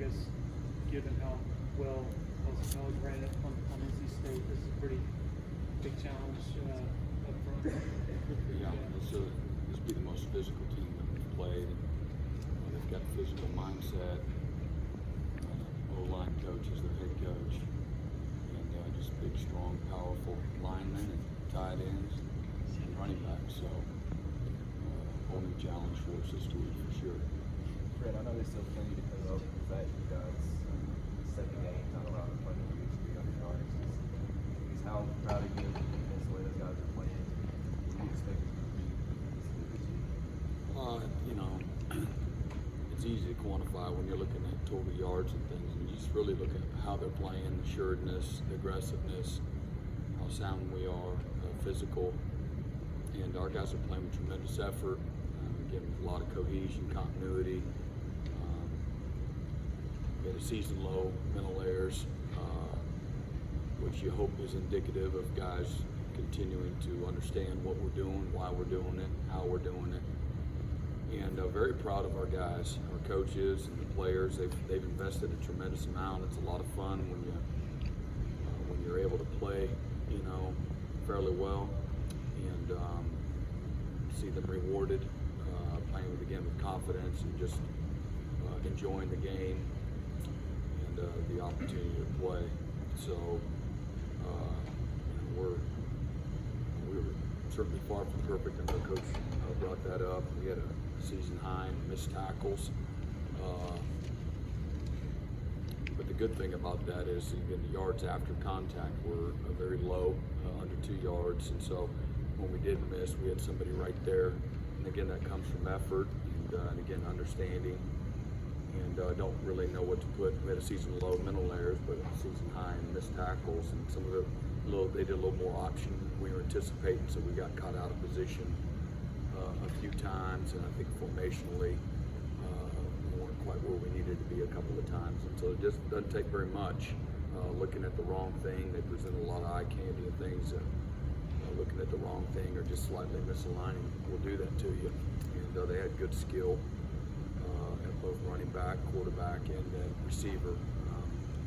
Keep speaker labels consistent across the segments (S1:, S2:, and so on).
S1: guess, given how well Coach ran it on NC State, this is a pretty big challenge up front.
S2: Yeah, this will be the most physical team that we've played. They've got physical mindset. O-line coach is their head coach, and just big, strong, powerful linemen and tight ends and running backs. So, whole new challenge for us this week for sure.
S3: Brent, I know there's still plenty to go over with that. You guys, 7 games, not allowed to play the 300 yards. Is how proud of you of the defense, the way those guys are playing? What do you expect it to be this year?
S2: You know, it's easy to quantify when you're looking at total yards and things, and you just really look at how they're playing, the assuredness, the aggressiveness, how sound we are, physical, and our guys are playing with tremendous effort, again with a lot of cohesion, continuity. We had a season low mental errors, which you hope is indicative of guys continuing to understand what we're doing, why we're doing it, how we're doing it. And very proud of our guys, our coaches and the players. They've invested a tremendous amount. It's a lot of fun when you're able to play, you know, fairly well, and see them rewarded, playing with confidence and just enjoying the game and the opportunity to play. So you know, we're certainly far from perfect, and our coach brought that up. We had a season high in missed tackles. But the good thing about that is even the yards after contact were very low, under 2 yards. And so when we did miss, we had somebody right there. And again, that comes from effort and again, understanding. And I don't really know what to put. We had a season low mental errors, but a season high in missed tackles. And some of they did a little more option than we were anticipating, so we got caught out of position a few times, and I think formationally we weren't quite where we needed to be a couple of times. And so it just doesn't take very much. Looking at the wrong thing, they present a lot of eye candy and things. Looking at the wrong thing or just slightly misaligning will do that to you. And they had good skill at both running back, quarterback, and receiver,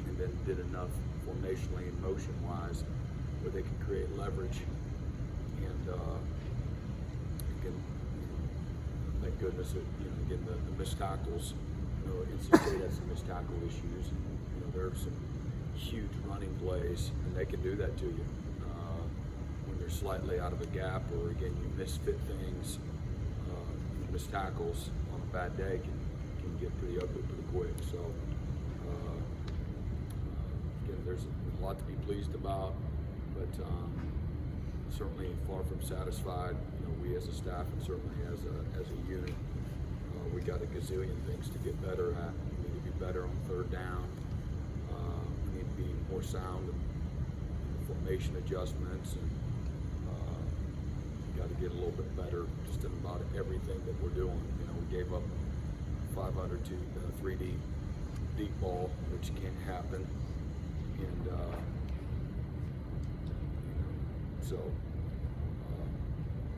S2: and then did enough formationally and motion-wise where they could create leverage. And again, thank goodness that, you know, again, the missed tackles, you know, NC State has some missed tackle issues. You know, there are some huge running plays, and they can do that to you. When you're slightly out of a gap, or again, you misfit things, missed tackles on a bad day can get pretty ugly pretty quick. So, again, there's a lot to be pleased about, but certainly far from satisfied. You know, we as a staff and certainly as a unit, we got a gazillion things to get better at. We need to be better on third down. We need to be more sound in formation adjustments, and we got to get a little bit better just in about everything that we're doing. You know, we gave up 500 to 3D deep ball, which can't happen, and so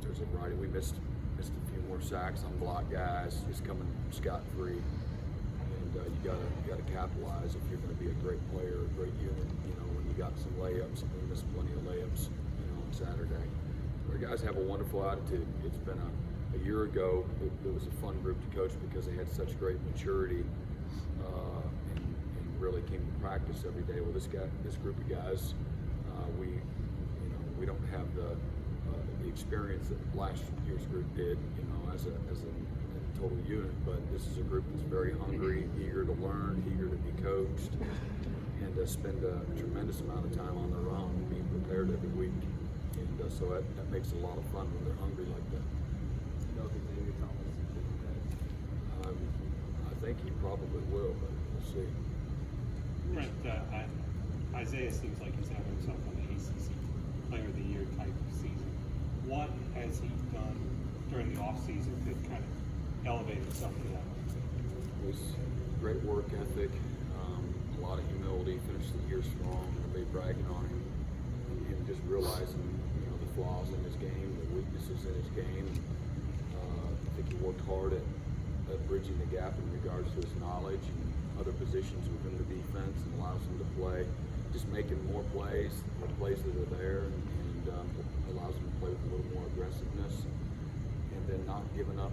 S2: there's a variety. We missed a few more sacks on block guys, just coming scot-free. And you gotta capitalize if you're going to be a great player, a great unit. You know, when you got some layups, and we missed plenty of layups, you know, on Saturday. Our guys have a wonderful attitude. It's been a year ago. It was a fun group to coach because they had such great maturity and really came to practice every day. Well, this group of guys, we don't have the experience that last year's group did, you know, as a total unit. But this is a group that's very hungry, eager to learn, eager to be coached, and spend a tremendous amount of time on their own, being prepared every week. And so that makes it a lot of fun when they're hungry like that.
S3: You know, if Xavier Thomas is doing that.
S2: I think he probably will, but we'll see.
S1: Brent, Isaiah seems like he's having himself an ACC Player of the Year type of season. What has he done during the off-season to kind of elevate himself to that?
S2: It was great work ethic, a lot of humility, finished the year strong, everybody bragging on him, and just realizing, you know, the flaws in his game, the weaknesses in his game. I think he worked hard at bridging the gap in regards to his knowledge and other positions within the defense, and allows him to play, just making more plays, the plays that are there, and allows him to play with a little more aggressiveness, and then not giving up,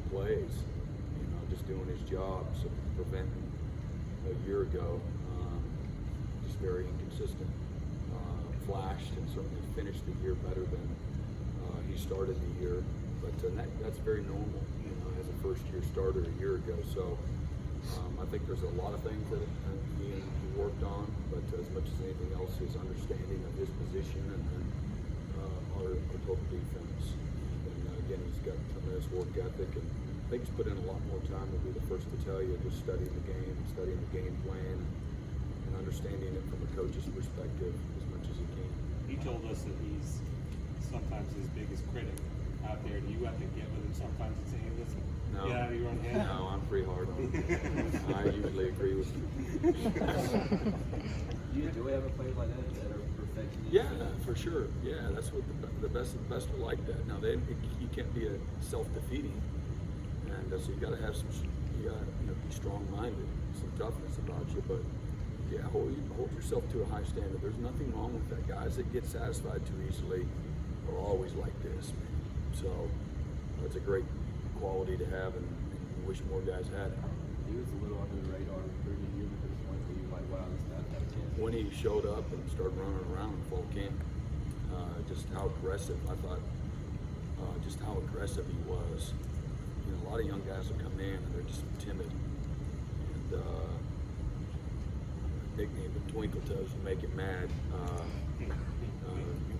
S2: plays, just doing his job. So preventing a year ago, just very inconsistent. Flashed and certainly finished the year better than he started the year, but that's very normal, as a first-year starter a year ago. So I think there's a lot of things that he worked on, but as much as anything else, his understanding of his position and our total defense. And again, he's got tremendous work ethic, and I think he's put in a lot more time. I'll be the first to tell you, just studying the game, studying the game plan, and understanding it from a coach's perspective as much as he can.
S1: He told us that he's sometimes his biggest critic out there. Do you have to get with him sometimes and say, hey, listen,
S2: No.
S1: get out of your own head?
S2: No, I'm pretty hard on him. I usually agree with him.
S3: Do you enjoy having players like that are perfectionists?
S2: Yeah, for sure. Yeah, that's what the best are like that. Now, you can't be a self-defeating, and so you got to have you got to be strong-minded, some toughness about you. But yeah, hold yourself to a high standard. There's nothing wrong with that. Guys that get satisfied too easily are always like this, man. So it's a great quality to have, and I wish more guys had it.
S3: He was a little under the radar recruiting you, but there's one where you're like, wow, this guy's got a chance.
S2: When he showed up and started running around in fall camp, just how aggressive, I thought, just how aggressive he was. A lot of young guys will come in and they're just timid. And nickname him Twinkle Toes to make him mad. You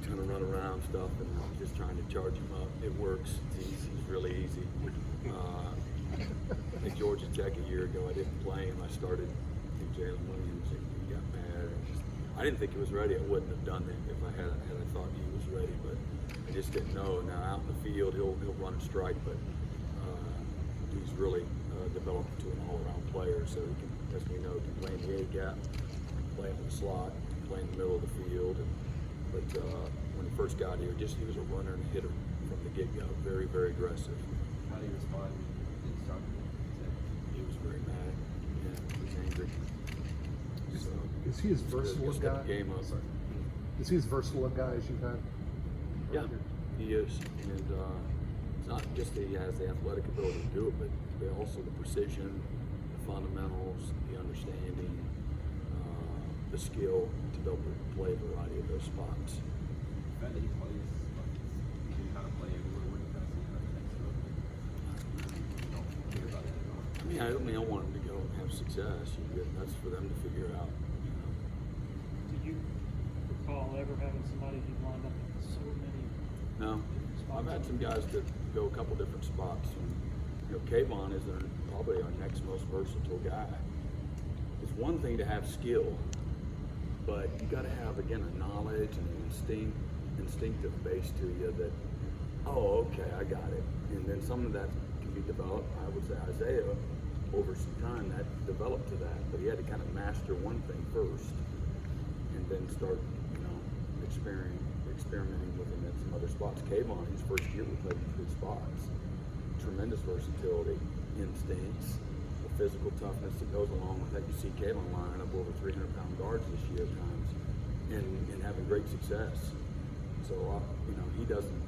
S2: kind of run around stuff, and I'm just trying to charge him up. It works. It's easy. It's really easy. At Georgia Tech a year ago, I didn't play him. I started Jalen Williams, and he got mad. I didn't think he was ready. I wouldn't have done it if I had thought he was ready, but I just didn't know. Now out in the field, he'll run and strike, but he's really developed to an all-around player. So he can, as we know, can play in the A gap, play in the slot, play in the middle of the field. But when he first got here, he was a runner and a hitter from the get-go. Very, very aggressive.
S3: How do you respond when you get started?
S2: He was very mad. Yeah, he was angry. So,
S4: Is he as versatile a
S2: just
S4: guy?
S2: got the game up.
S4: Is he as versatile a guy as you've had?
S2: Yeah, he is. And it's not just that he has the athletic ability to do it, but also the precision, the fundamentals, the understanding, the skill to be able to play a variety of those spots.
S3: The fact that he plays, he can kind of play everywhere. What do you kind of see in the next level? You don't care about that at all.
S2: I want him to go and have success. That's for them to figure out.
S5: Do you recall ever having somebody who lined up in so many
S2: No, I've had some guys that go a couple different spots. And, Kayvon is probably our next most versatile guy. It's one thing to have skill, but you got to have, again, a knowledge and an instinctive base to you that, oh, okay, I got it. And then some of that can be developed. I would say Isaiah, over some time, that developed to that. But he had to kind of master one thing first, and then start, experimenting with him at some other spots. Kayvon, his first year, we played in 3 spots. Tremendous versatility, instincts, the physical toughness that goes along with that. You see Kayvon lining up over 300-pound guards this year at times, and having great success. So, he doesn't,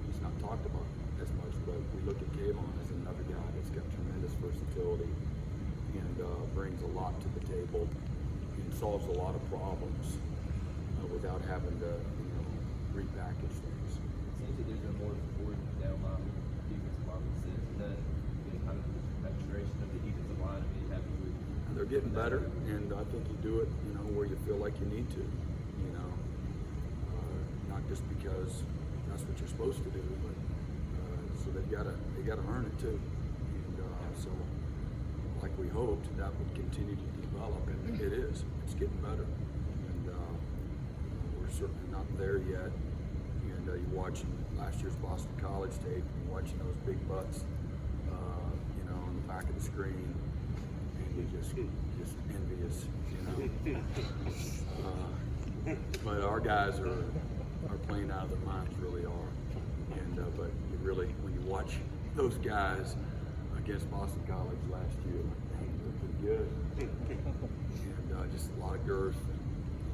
S2: he's not talked about as much, but we look at Kayvon as another guy that's got tremendous versatility and brings a lot to the table and solves a lot of problems without having to, repackage things.
S3: It seems that there's been more support down line with defensive line since that kind of maturation of the defensive line. I mean, happy with.
S2: And they're getting better, and I think you do it, where you feel like you need to, not just because that's what you're supposed to do, but so they gotta earn it too. And so, like we hoped, that would continue to develop, and it is. It's getting better, and we're certainly not there yet. And you're watching last year's Boston College tape, and you're watching those big butts, on the back of the screen, and you're just envious, But our guys are playing out of their minds, really are. And but you really, when you watch those guys against Boston College last year. Like, dang, they're pretty good. And just a lot of girth, and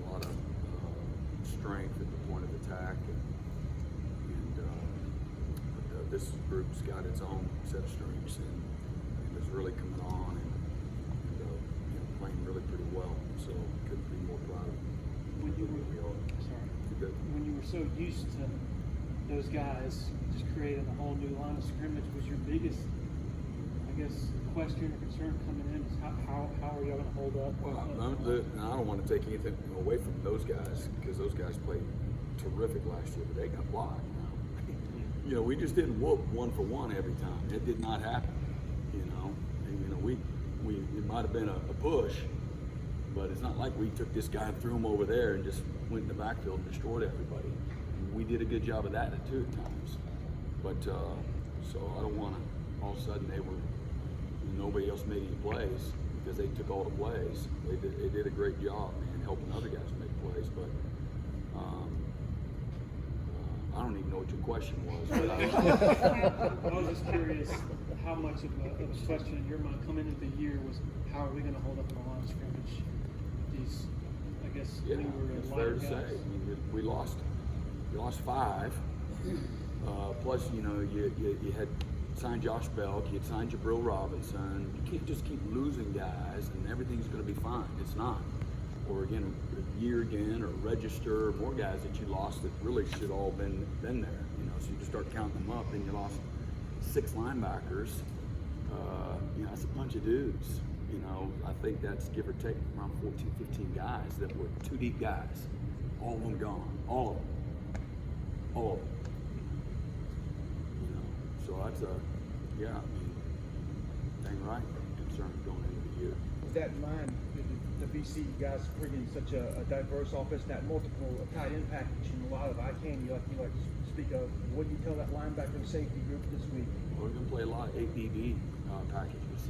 S2: a lot of strength at the point of attack. But this group's got its own set of strengths and is really coming on and playing really pretty well. So couldn't be more proud of them.
S5: When you were, when you were so used to those guys just creating a whole new line of scrimmage, was your biggest, I guess, question or concern coming in is how are y'all going to hold up?
S2: Well, I don't want to take anything away from those guys because those guys played terrific last year, but they got blocked. You know, we just didn't whoop 1 for 1 every time. It did not happen. You know, and it might have been a push, but it's not like we took this guy and threw him over there and just went in the backfield and destroyed everybody. We did a good job of that at 2 times. But so I don't want to all of a sudden nobody else made any plays because they took all the plays. They did a great job, man, helping other guys make plays. But I don't even know what your question was. But
S5: I was just curious how much of a question in your mind coming into the year was how are we going to hold up in the line of scrimmage? These, I guess,
S2: yeah,
S5: newer
S2: it's
S5: lighter
S2: fair to
S5: guys.
S2: say. I mean, we lost 5. Plus, you had signed Josh Belk, you had signed Jabril Robinson. You can't just keep losing guys and everything's going to be fine. It's not. Or again, or register more guys that you lost that really should all been there. So you just start counting them up, and you lost 6 linebackers. That's a bunch of dudes. I think that's give or take around 14, 15 guys that were 2 deep guys. All of them gone. All of them. So that's dang right, concerned going into the year.
S6: With that in mind, the VC guys bringing such a diverse offense, that multiple tight end package, and a lot of eye candy like you like to speak of. What do you tell that linebacker and safety group this week?
S2: We're going to play a lot of ABB packages.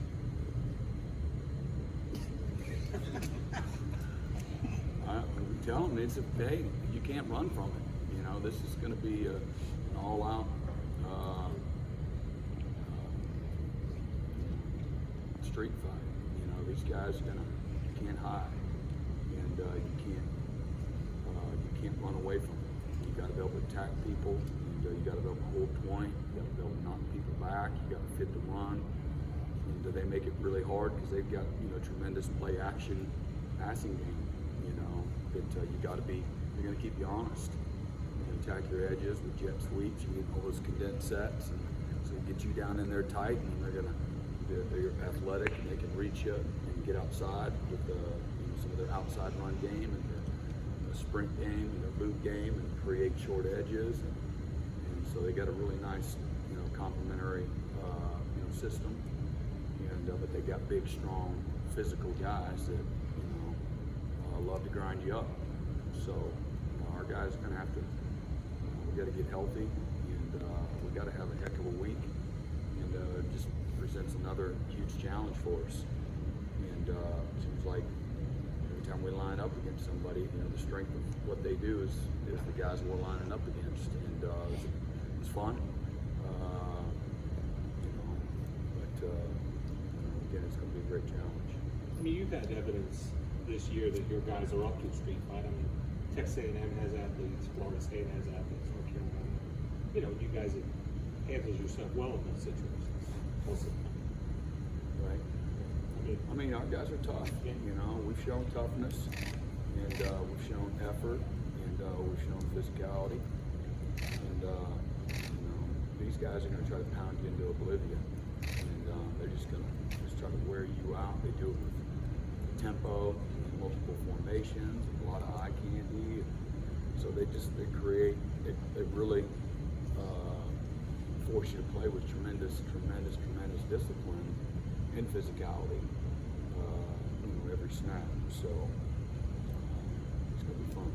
S2: We tell them hey, you can't run from it. This is going to be an all-out street fight. These guys can't hide, and you can't run away from it. You got to be able to attack people. You got to be able to hold point. You got to be able to knock people back. You got to fit the run. And they make it really hard because they've got tremendous play action passing game. That you got to be. They're going to keep you honest. Attack your edges with jet sweeps. You get all those condensed sets, and so they get you down in there tight, and they're athletic, and they can reach you and get outside with some of their outside run game and their sprint game and their boot game, and create short edges, and so they got a really nice complementary system, and but they got big, strong, physical guys that love to grind you up. So our guys are going to have to. We got to get healthy, and we got to have a heck of a week, and it just presents another huge challenge for us. And it seems like every time we line up against somebody, the strength of what they do is the guys we're lining up against, and it's fun. But again, it's going to be a great challenge.
S1: I mean, you've had evidence this year that your guys are up to the street fight. I mean, Texas A&M has athletes, Florida State has athletes, North Carolina. You guys have handled yourself well in those situations most of the time.
S2: Right. I mean, our guys are tough. We've shown toughness, and we've shown effort, and we've shown physicality. And these guys are going to try to pound you into oblivion, and they're just going to try to wear you out. They do it with tempo, and multiple formations, and a lot of eye candy. So they really force you to play with tremendous discipline and physicality every snap. So it's going to be fun.